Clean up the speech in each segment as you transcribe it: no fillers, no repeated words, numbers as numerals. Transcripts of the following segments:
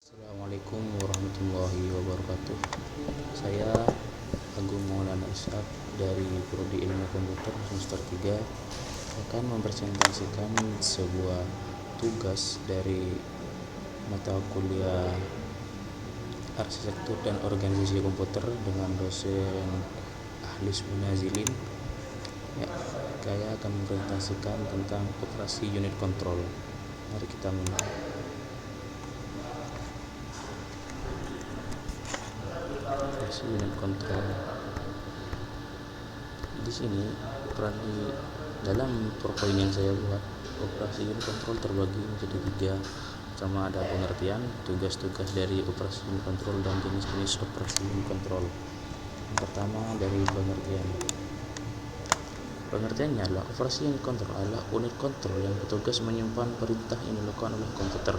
Assalamualaikum warahmatullahi wabarakatuh. Saya Agung Maulana Ishak dari Prodi Ilmu Komputer semester 3 akan mempresentasikan sebuah tugas dari mata kuliah Arsitektur dan Organisasi Komputer dengan dosen Ahlis Munazilin. Saya akan mempresentasikan tentang operasi unit control. Mari kita mulai. Operasi unit control. Di sini dalam PowerPoint yang saya buat, operasi unit control terbagi menjadi 3. Pertama ada pengertian, tugas-tugas dari operasi unit control dan jenis-jenis operasi unit control. Yang pertama dari pengertian. Pengertiannya adalah operasi unit control adalah unit kontrol yang bertugas menyimpan perintah yang dilakukan oleh komputer,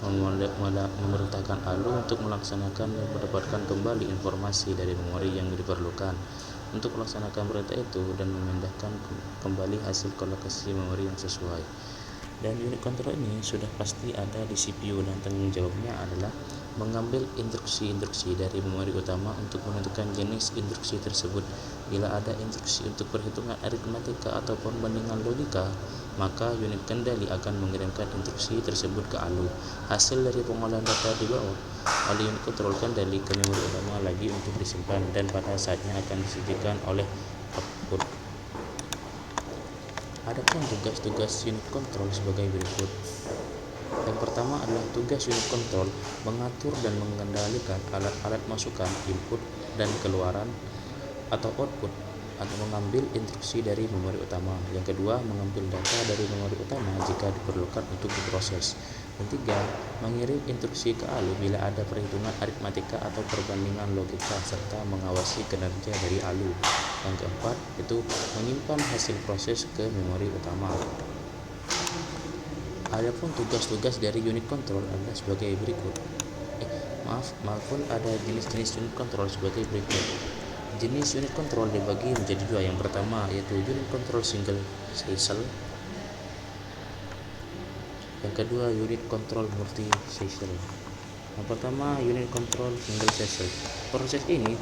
memerintahkan ALU untuk melaksanakan dan mendapatkan kembali informasi dari memori yang diperlukan untuk melaksanakan perintah itu dan memindahkan kembali hasil kolokasi memori yang sesuai. Dan unit control ini sudah pasti ada di CPU dan tanggung jawabnya adalah mengambil instruksi-instruksi dari memori utama untuk menentukan jenis instruksi tersebut. Bila ada instruksi untuk perhitungan aritmatika ataupun bandingan logika, maka unit kendali akan mengirimkan instruksi tersebut ke ALU. Hasil dari pengolahan data di bawah oleh unit kontrol kendali ke memori utama lagi untuk disimpan dan pada saatnya akan disajikan oleh output. Adapun tugas-tugas unit control sebagai berikut. Yang pertama adalah tugas unit control mengatur dan mengendalikan alat-alat masukan input dan keluaran atau output atau mengambil instruksi dari memori utama. Yang kedua, mengambil data dari memori utama jika diperlukan untuk diproses. Yang tiga, mengirim instruksi ke ALU bila ada perhitungan aritmatika atau perbandingan logika serta mengawasi kinerja dari ALU. Yang keempat, itu menyimpan hasil proses ke memori utama. Adapun tugas-tugas dari unit control adalah sebagai berikut. Ada jenis-jenis unit control sebagai berikut. Jenis unit control dibagi menjadi 2. Yang pertama yaitu unit control single cycle. Yang kedua unit control multi cycle. Yang pertama unit control single cycle. Proses ini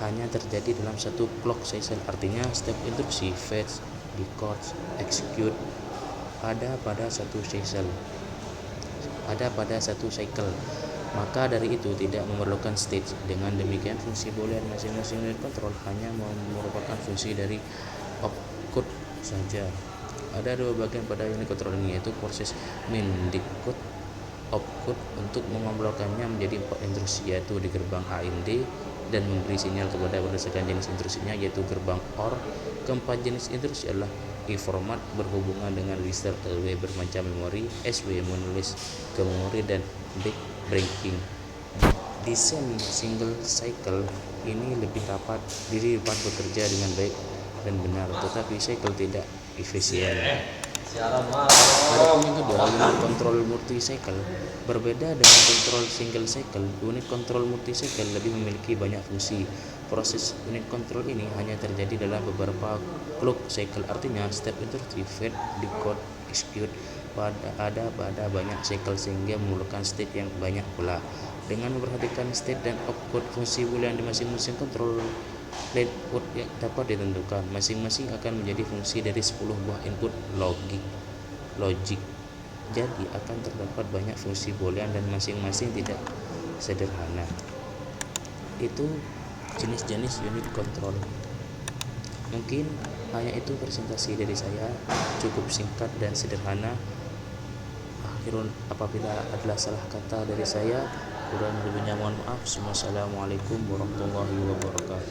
hanya terjadi dalam satu clock cycle, artinya setiap instruksi fetch, decode, execute ada pada satu cycle. Maka dari itu tidak memerlukan stage. Dengan demikian fungsi boolean masing-masing unit control hanya merupakan fungsi dari opcode saja. Ada 2 bagian pada unit control ini, yaitu proses min decode opcode untuk mengomplokannya menjadi 4 instruksi, yaitu di gerbang AND dan memberi sinyal kepada berdasarkan jenis instruksinya, yaitu gerbang OR. Keempat jenis instruksi adalah E-format berhubungan dengan register, LW bermacam memori, SW menulis ke memori, dan backbreaking. Desain single cycle ini lebih dapat bekerja dengan baik dan benar, tetapi cycle tidak efisien. Adapun yang kedua, unit control multi cycle. Berbeda dengan kontrol single cycle, unit control multi cycle lebih memiliki banyak fungsi. Proses unit control ini hanya terjadi dalam beberapa clock cycle, artinya setiap instruksi fetch, decode, execute pada banyak cycle sehingga memerlukan state yang banyak pula. Dengan memperhatikan state dan opcode fungsi boolean di masing-masing control output yang dapat ditentukan, masing-masing akan menjadi fungsi dari 10 buah input logik. Jadi akan terdapat banyak fungsi boolean dan masing-masing tidak sederhana. Itu jenis-jenis unit control. Mungkin hanya itu presentasi dari saya, cukup singkat dan sederhana. Apabila adalah salah kata dari saya, kurang lebihnya mohon maaf. Wassalamualaikum warahmatullahi wabarakatuh.